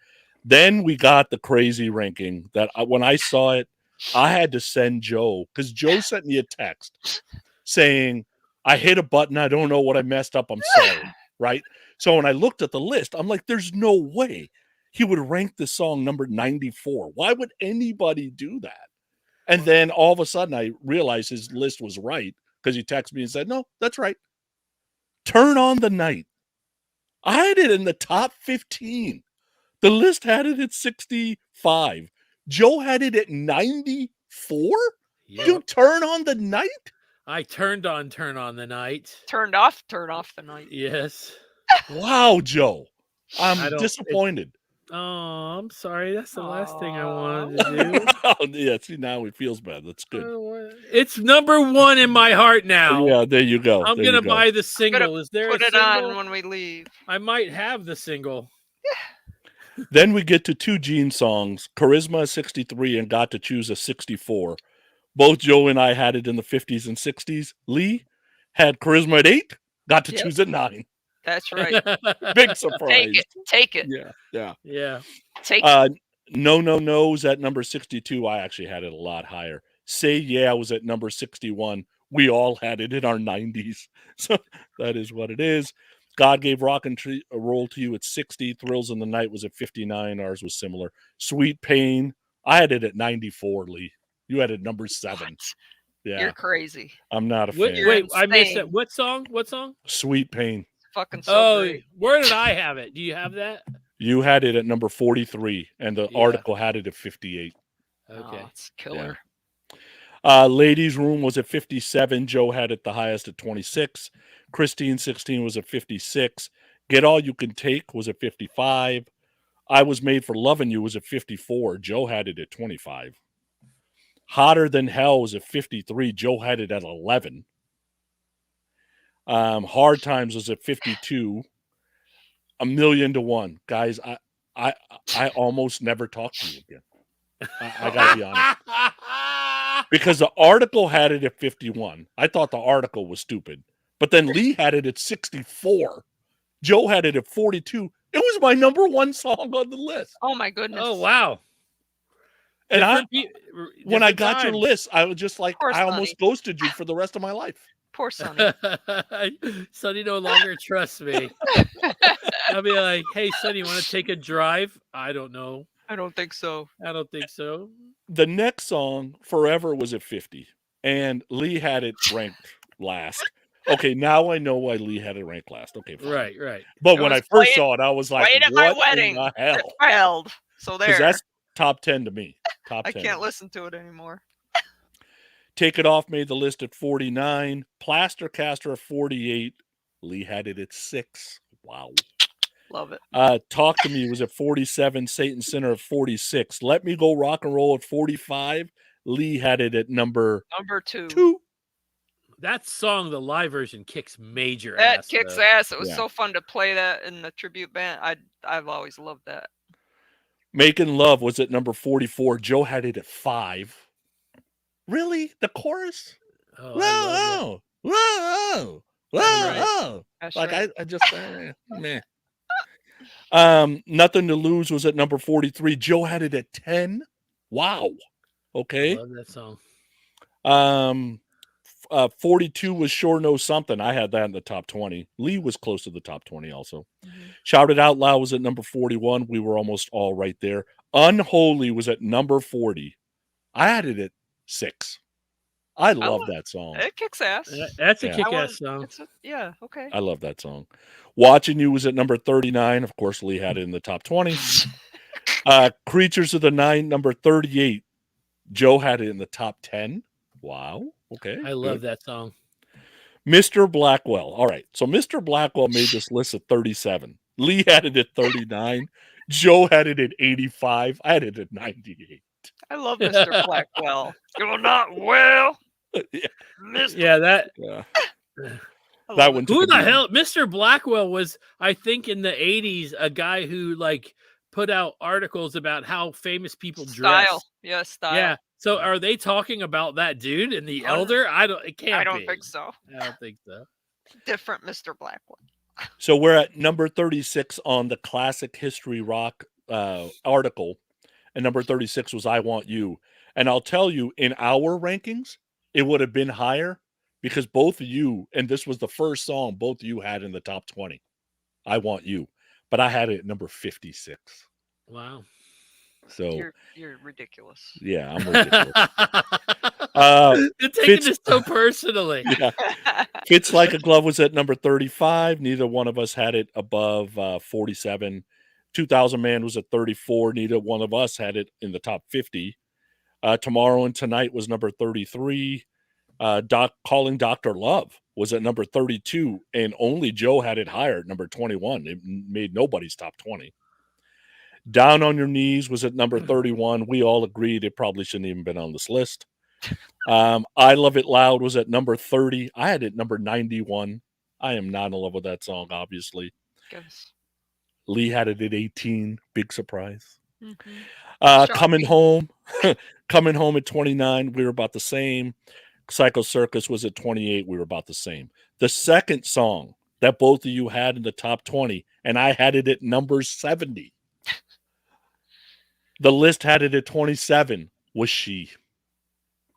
Then we got the crazy ranking that when I saw it, I had to send Joe because Joe sent me a text saying, I hit a button. I don't know what I messed up. I'm sorry. Right. So when I looked at the list, I'm like, there's no way he would rank this song number 94. Why would anybody do that? And then all of a sudden I realized his list was right because he texted me and said, no, that's right. Turn on the Night. I had it in the top 15. The list had it at 65. Joe had it at 94. Yep. You Turn on the Night? I turned on Turn on the Night. Turn off the night. Yes. Wow, Joe. I I'm don't- disappointed. Oh, I'm sorry. That's the last thing I wanted to do. Oh, yeah, see, now it feels bad. That's good. It's number one in my heart now. Yeah, there you go. I'm There gonna you go. buy the single. Is there Put a it single? on when we leave. I might have the single. Then we get to two Gene songs, Charisma 63 and Got to Choose a 64. Both Joe and I had it in the 50s and 60s. Lee had Charisma at 8, Got to Yep. Choose at 9. That's right. Big surprise. Take it. Yeah. Yeah. Take it. No No's at number 62. I actually had it a lot higher. Say Yeah was at number 61. We all had it in our 90s. So that is what it is. God Gave Rock and Roll to You at 60. Thrills in the Night was at 59. Ours was similar. Sweet Pain, I had it at 94, Lee. You had it number 7. What? Yeah, You're crazy. I'm not a Wait, fan. wait, I missed insane. it. What song? What song? Sweet Pain. Fucking so Oh, great. where did I have it? Do you have that? You had it at number 43, and the Yeah. article had it at 58. Okay. Oh, it's killer. Ladies' Room was at 57. Joe had it the highest at 26. Christine 16 was at 56. Get All You Can Take was at 55. I Was Made for Loving You was at 54. Joe had it at 25. Hotter Than Hell was at 53. Joe had it at 11. Hard Times was at 52. A Million to One. Guys, I almost never talk to you again. I gotta be honest. Because the article had it at 51. I thought the article was stupid. But then Lee had it at 64. Joe had it at 42. It was my number one song on the list. Oh my goodness. Oh wow. And when I Different got your times. list, I was just like, Poor I almost Sonny. ghosted you for the rest of my life. Poor Sonny. Sonny no longer trusts me. I'll be like, hey, Sonny, you want to take a drive? I don't know. I don't think so. I don't think so. The next song, Forever, was at 50. And Lee had it ranked last. Okay, now I know why Lee had it ranked last. Okay, fine. Right. But It when I was first played- saw it, I was like, Played at my what wedding. in the hell? It failed. So Because there. that's top 10 to me. Top I 10. can't listen to it anymore. Take It Off made the list at 49. Plaster Caster at 48. Lee had it at 6. Wow. Love it. Talk to Me was at 47. Satan Sinner at 46. Let Me Go Rock and Roll at 45. Lee had it at number Number 2. 2. That song, the live version, kicks major That ass. kicks though. ass. It was Yeah. so fun to play that in the tribute band. I've always loved that. Making Love was at number 44. Joe had it at 5. Really? The chorus? Oh, I love Whoa, whoa, Right. whoa. That's Like right. I just meh. Nothing to Lose was at number 43. Joe had it at 10. Wow. I Okay. love that song. 42 was Sure Know Something. I had that in the top 20. Lee was close to the top 20 also. Mhm. Shout It Out Loud was at number 41. We were almost all right there. Unholy was at number 40. I had it at 6. I love love- that song. It kicks ass. That's a Yeah. kick I ass song. Yeah, okay. I love that song. Watching You was at number 39. Of course, Lee had it in the top 20. Creatures of the Night, number 38. Joe had it in the top 10. Wow. Okay. I love good. that song. Mr. Blackwell. All right. So Mr. Blackwell made this list at 37. Lee had it at 39. Joe had it at 85. I had it at 98. I love Mr. Blackwell. You're not well. Yeah. Mr. Yeah, that. Yeah. I That love one it. took Who a the beating. hell? Mr. Blackwell was, I think, in the 80s, a guy who like put out articles about how famous people dress. Style. Yeah, style. Yeah. So are they talking about that dude and the Oh, no. elder? It can't I don't be. think so. I don't think so. Different Mr. Blackwell. So we're at number 36 on the classic history rock article. And number 36 was I Want You. And I'll tell you, in our rankings, it would have been higher because both of you, and this was the first song both of you had in the top 20. I Want You. But I had it at number 56. Wow. So, You're ridiculous. yeah, I'm ridiculous. You're taking Fitz- this so personally. Yeah. Fits Like a Glove was at number 35. Neither one of us had it above 47. 2000 Man was at 34. Neither one of us had it in the top 50. Tomorrow and Tonight was number 33. Calling Dr. Love was at number 32. And only Joe had it higher at number 21. It made nobody's top 20. Down on Your Knees was at number 31. We all agreed it probably shouldn't even been on this list. I Love It Loud was at number 30. I had it number 91. I am not in love with that song, obviously. Guess. Lee had it at 18. Big surprise. Mhm. Coming Shocking. Home. Coming Home at 29. We were about the same. Psycho Circus was at 28. We were about the same. The second song that both of you had in the top 20, and I had it at number 70. The list had it at 27. Was She.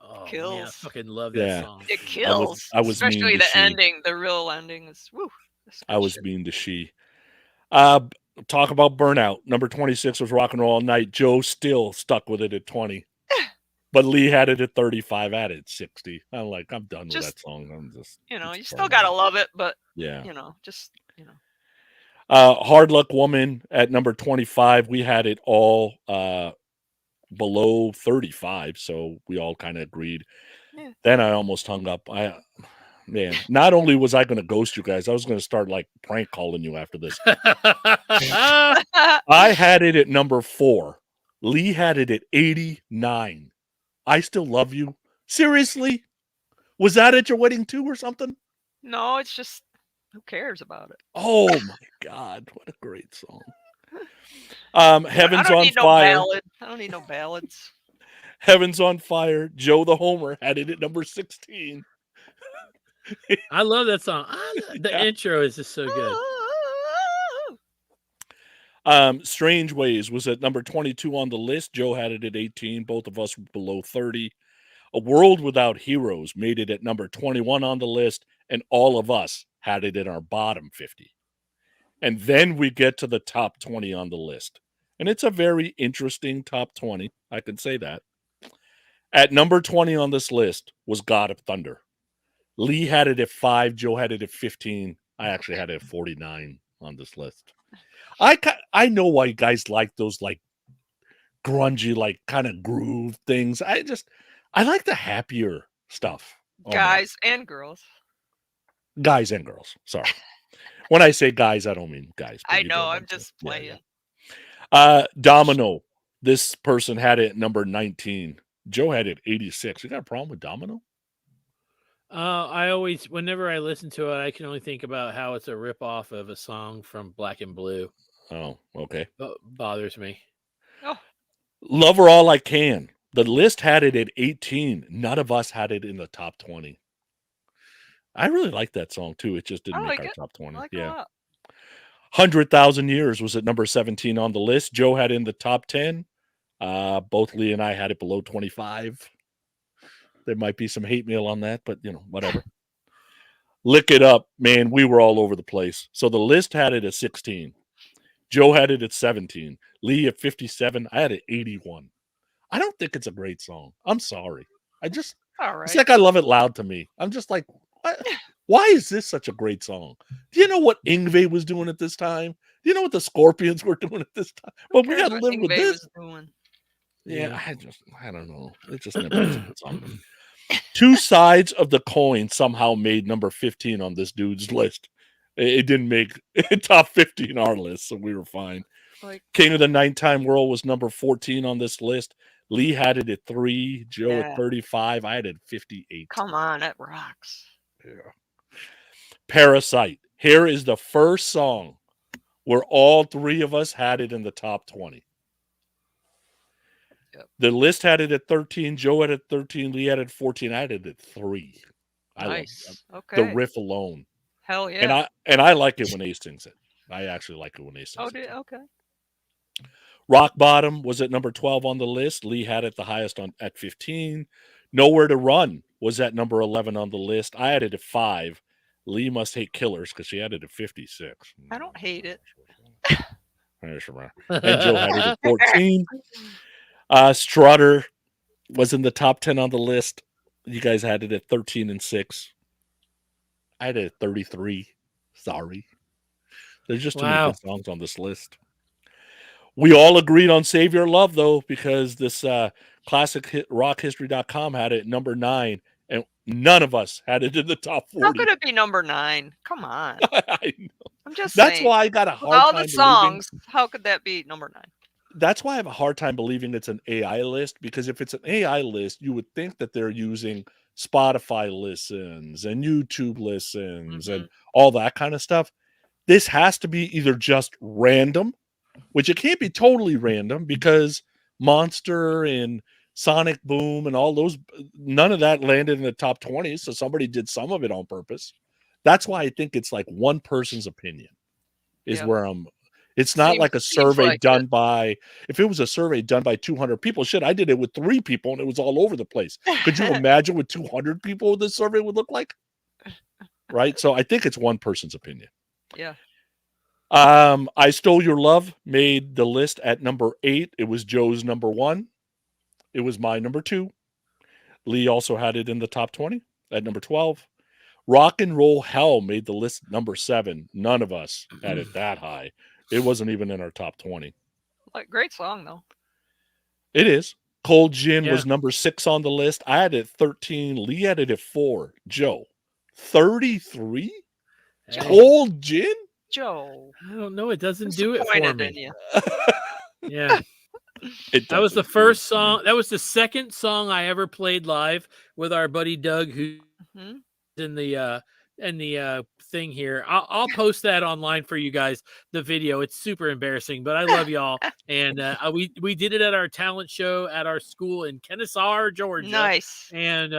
Oh, man, I Kills. fucking love Yeah. that song. It kills. I was mean Especially to the she. ending. The real ending is woo. that's I good was shit. mean to She. Talk about burnout. Number 26 was Rock and Roll All Night. Joe still stuck with it at 20. But Lee had it at 35, at it 60. I'm like, I'm done with Just- that song. I'm just, You know, it's you still fun. gotta love it, but Yeah. Hard Luck Woman at number 25. We had it all below 35, so we all kind of agreed. Yeah. Then I almost hung up. Man, not only was I going to ghost you guys, I was going to start like prank calling you after this. I had it at number 4. Lee had it at 89. I Still Love You. Seriously? Was that at your wedding too or something? No, it's just who cares about it? Oh my God. What a great song. I Heaven's don't on need no Fire. ballad. I don't need no ballads. Heaven's on Fire. Joe the Homer had it at number 16. I love that song. The Yeah. intro is just so good. Strange Ways was at number 22 on the list. Joe had it at 18. Both of us were below 30. A World Without Heroes made it at number 21 on the list, and all of us had it in our bottom 50. And then we get to the top 20 on the list. And it's a very interesting top 20. I can say that. At number 20 on this list was God of Thunder. Lee had it at 5. Joe had it at 15. I actually had it at 49 on this list. I know why you guys like those like grungy, like kind of groove things. I like the happier stuff. Guys and girls. Guys and girls. Sorry. When I say guys, I don't mean guys. I know. I'm just playing. Domino. This person had it at number 19. Joe had it 86. You got a problem with Domino? I always, whenever I listen to it, I can only think about how it's a ripoff of a song from Black and Blue. Oh, okay. Bothers me. Oh. Love Her All I Can. The list had it at 18. None of us had it in the top 20. I really like that song too. It just didn't make our top 20. I like yeah. a lot. 100,000 Years was at number 17 on the list. Joe had it in the top 10. Both Lee and I had it below 25. There might be some hate mail on that, but whatever. Lick It Up, man, we were all over the place. So the list had it at 16. Joe had it at 17. Lee at 57. I had it 81. I don't think it's a great song. I'm sorry. It's like I Love It Loud to me. I'm just like, why is this such a great song? Do you know what Yngwie was doing at this time? Do you know what the Scorpions were doing at this time? But we got to live with this. Yeah, I don't know. It just never was a good song to me. Two Sides of the Coin somehow made number 15 on this dude's list. It didn't make top 50 in our list, so we were fine. King of the Nighttime World was number 14 on this list. Lee had it at 3. Joe at 35. I had it at 58. Come on, that rocks. Yeah. Parasite. Here is the first song where all three of us had it in the top 20. Yep. The list had it at 13. Joe had it at 13. Lee had it at 14. I had it at 3. Nice. Okay. The riff alone. Hell yeah. And I like it when Ace sings it. I actually like it when Ace sings it. Okay. Rock Bottom was at number 12 on the list. Lee had it the highest at 15. Nowhere to Run was at number 11 on the list. I had it at 5. Lee must hate Killers because she had it at 56. I don't hate it. And Joe had it at 14. Strutter was in the top 10 on the list. You guys had it at 13 and 6. I had it at 33. Sorry. There's just too many good songs on this list. We all agreed on Save Your Love, though, because this classic hit rockhistory.com had it at number 9, and none of us had it in the top 40. How could it be number 9? Come on. I know. I'm just That's saying. why I got a hard all time the songs, how could that be number 9? That's why I have a hard time believing it's an AI list, because if it's an AI list, you would think that they're using Spotify listens and YouTube listens and all that kind of stuff. This has to be either just random, which it can't be totally random because Monster and Sonic Boom and all those, none of that landed in the top 20. So somebody did some of it on purpose. That's why I think it's like one person's opinion is where it's not like a survey done by, if it was a survey done by 200 people, shit, I did it with 3 people and it was all over the place. Could you imagine what 200 people this survey would look like? Right. So I think it's one person's opinion. Yeah. I Stole Your Love made the list at number 8. It was Joe's number 1. It was my number 2. Lee also had it in the top 20 at number 12. Rock and Roll Hell made the list number 7. None of us had it that high. It wasn't even in our top 20. Like, great song, though. It is. Cold Gin was number 6 on the list. I had it at 13. Lee had it at 4. Joe, 33? Hey. Cold Gin? Joe. I don't know. It doesn't do it for me. Yeah. That was the first song. That was the second song I ever played live with our buddy Doug, who's in the thing here. I'll post that online for you guys, the video. It's super embarrassing, but I love y'all. And we did it at our talent show at our school in Kennesaw, Georgia. Nice. And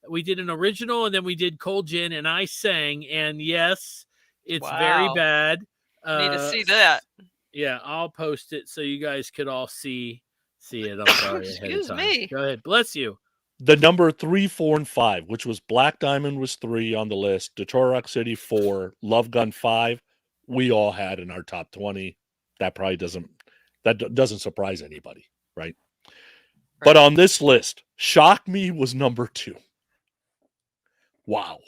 We did an original, and then we did Cold Gin, and I sang. And yes, it's very Wow. bad. Need to see that. Yeah, I'll post it so you guys could all see it. I'm sorry. Excuse ahead of time. me. Go ahead. Bless you. The number 3, 4, and 5, which was Black Diamond was 3 on the list, Detroit Rock City 4, Love Gun 5, we all had in our top 20. That probably doesn't surprise anybody, right? But on this list, Shock Me was number 2. Wow.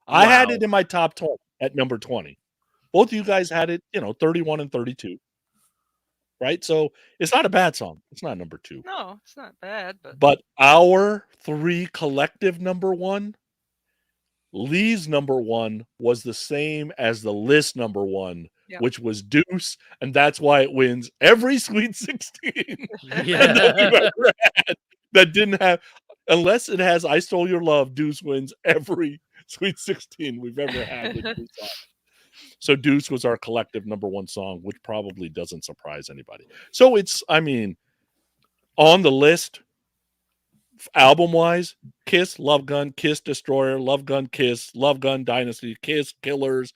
I had it in my top 20 at number 20. Both of you guys had it, 31 and 32. Right? So it's not a bad song. It's not number 2. No, it's not bad, But our 3 collective number 1, Lee's number 1 was the same as the list number 1, which was Deuce, and that's why it wins every Sweet 16 that we've ever had. That didn't have, unless it has I Stole Your Love, Deuce wins every Sweet 16 we've ever had with Deuce on. So Deuce was our collective number 1 song, which probably doesn't surprise anybody. So it's, on the list, album-wise, Kiss, Love Gun, Kiss, Destroyer, Love Gun, Kiss, Love Gun, Dynasty, Kiss, Killers.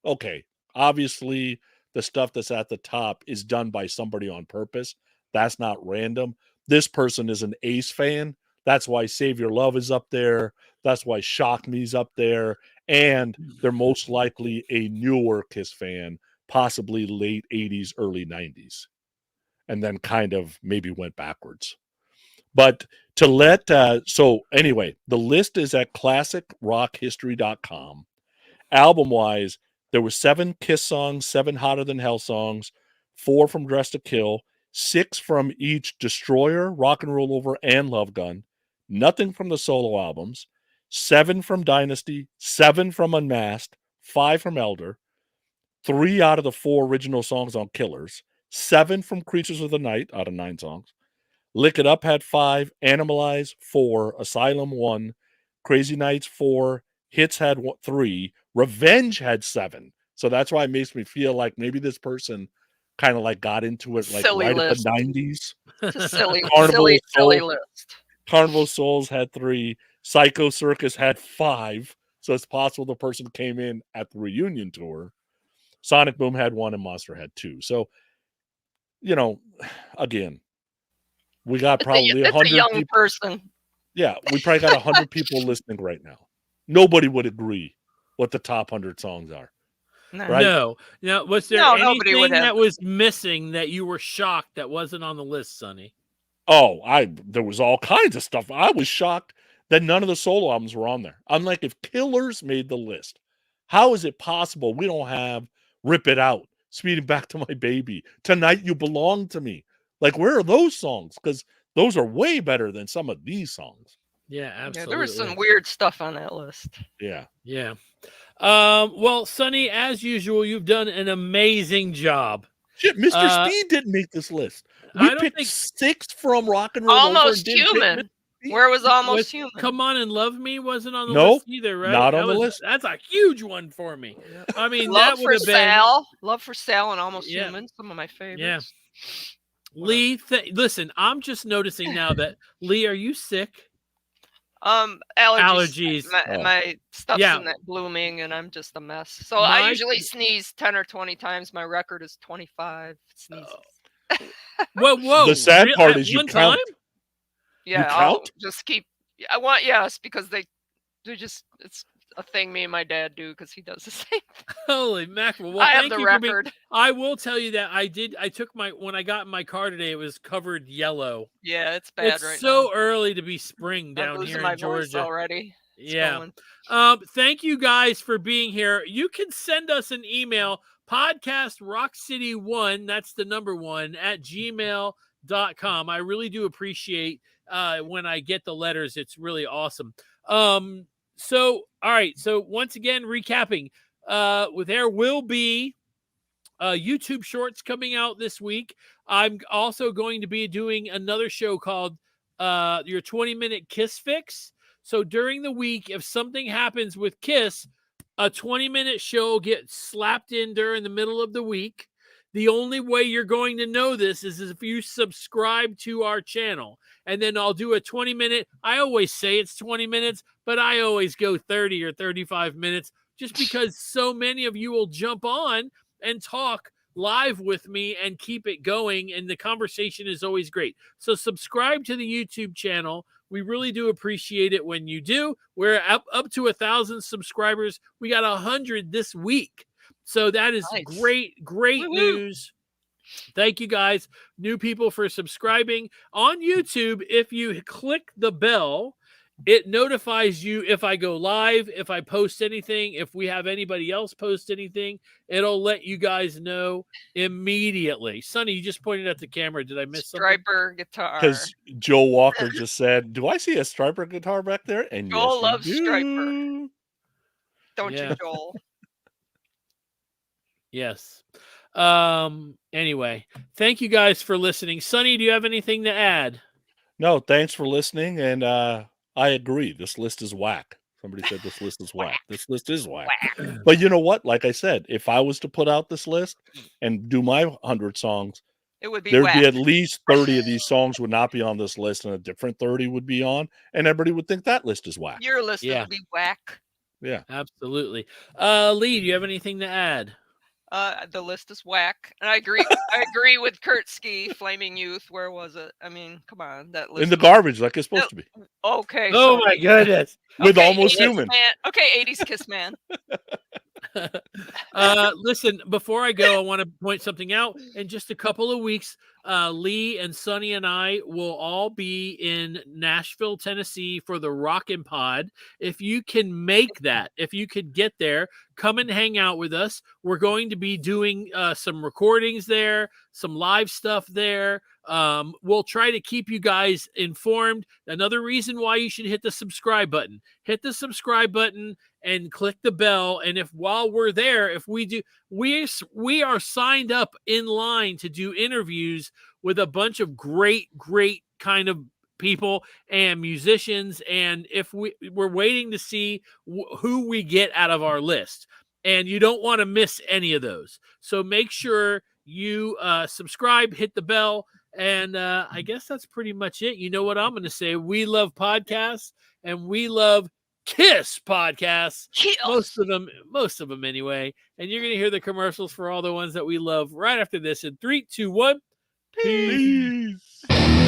Okay, obviously the stuff that's at the top is done by somebody on purpose. That's not random. This person is an Ace fan. That's why Save Your Love is up there. That's why Shock Me's up there. And they're most likely a newer Kiss fan, possibly late 80s, early 90s. And then kind of maybe went backwards. But so anyway, the list is at classicrockhistory.com. Album-wise, there were 7 Kiss songs, 7 Hotter Than Hell songs, 4 from Dress to Kill, 6 from each Destroyer, Rock and Roll Over, and Love Gun, nothing from the solo albums, 7 from Dynasty, 7 from Unmasked, 5 from Elder, 3 out of the 4 original songs on Killers, 7 from Creatures of the Night out of 9 songs, Lick It Up had 5, Animalize 4, Asylum 1, Crazy Nights 4, Hits had 3, Revenge had 7. So that's why it makes me feel like maybe this person kind of like got into it like silly right list. at the 90s. It's a silly list. Carnival of Souls had 3. Psycho Circus had 5. So it's possible the person came in at the reunion tour. Sonic Boom had 1 and Monster had 2. So, again, we got probably 100 a young people. person. Yeah, we probably got 100 people listening right now. Nobody would agree what the top 100 songs are. No. Right? No. Now, was there anything that was missing that you were shocked that wasn't on the list, Sonny? Oh, there was all kinds of stuff. I was shocked that none of the solo albums were on there. I'm like, if Killers made the list, how is it possible we don't have Rip It Out, Speeding Back to My Baby, Tonight You Belong to Me? Like, where are those songs? Because those are way better than some of these songs. Yeah, absolutely. Yeah, there was some weird stuff on that list. Yeah. Yeah. Well, Sonny, as usual, you've done an amazing job. Shit, Mr. Speed didn't make this list. We picked 6 from Rock and Roll. Almost Human. Where was Almost Human? Come On and Love Me wasn't on the No, list either, right? Not on the list. That's a huge one for me. I mean, Love that would have been Sal. Love for Sal and Almost Human. Some of my favorites. Yeah. Lee, listen, I'm just noticing now that Lee, are you sick? Allergies. My stuff's in that blooming, and I'm just a mess. So I usually sneeze 10 or 20 times. My record is 25 sneezes. Whoa! The sad part is you count. Yeah, I'll just keep. I want because they just it's a thing me and my dad do because he does the same. Holy mackerel! Well, I have the record. I will tell you that I took when I got in my car today, it was covered yellow. Yeah, it's bad right now. It's so early to be spring down here in Georgia already. Yeah. Thank you guys for being here. You can send us an email, podcastrockcity1, that's the number 1, at gmail.com. I really do appreciate when I get the letters. It's really awesome. So, all right. So once again, recapping, there will be YouTube shorts coming out this week. I'm also going to be doing another show called your 20-minute Kiss Fix. So during the week, if something happens with Kiss, a 20-minute show gets slapped in during the middle of the week. The only way you're going to know this is if you subscribe to our channel. And then I'll do a 20-minute. I always say it's 20 minutes, but I always go 30 or 35 minutes just because so many of you will jump on and talk live with me and keep it going. And the conversation is always great. So subscribe to the YouTube channel. We really do appreciate it when you do. We're up to 1,000 subscribers. We got 100 this week. So that is Nice. great Woo-hoo. news. Thank you guys, new people, for subscribing on YouTube. If you click the bell, it notifies you if I go live, if I post anything, if we have anybody else post anything, it'll let you guys know immediately. Sonny, you just pointed at the camera. Did I miss something? Striper guitar. Because Joe Walker just said, "Do I see a Striper guitar back there?" And Joel yes, loves you Striper. do. Don't Yeah. you, Joel? Yes. Anyway, thank you guys for listening. Sonny, do you have anything to add? No, thanks for listening, and I agree. This list is whack. Somebody said this list is whack. This list is whack. But you know what? Like I said, if I was to put out this list and do my 100 songs, It would be there'd whack. be at least 30 of these songs would not be on this list, and a different 30 would be on, and everybody would think that list is whack. Your list Yeah. would be whack. Yeah. Absolutely. Lee, do you have anything to add? The list is whack. And I agree. I agree with Kurt Ski, Flaming Youth. Where was it? I mean, come on, that list. In the garbage, like it's supposed to be. Okay. Oh so- my goodness. With okay, Almost 80s Human. Man. Okay, 80s Kiss Man. Listen, before I go, I want to point something out. In just a couple of weeks, Lee and Sonny and I will all be in Nashville, Tennessee for the Rockin' Pod. If you can make that, if you could get there, come and hang out with us. We're going to be doing some recordings there, some live stuff there. We'll try to keep you guys informed. Another reason why you should hit the subscribe button. Hit the subscribe button and click the bell. And if while we're there, if we do, we are signed up in line to do interviews with a bunch of great kind of people and musicians. And if we're waiting to see who we get out of our list, and you don't want to miss any of those. So make sure you subscribe, hit the bell. And I guess that's pretty much it. You know what I'm going to say? We love podcasts, and we love Kiss podcasts. Kiss. Most of them anyway. And you're going to hear the commercials for all the ones that we love right after this in 3, 2, 1. Peace. Peace.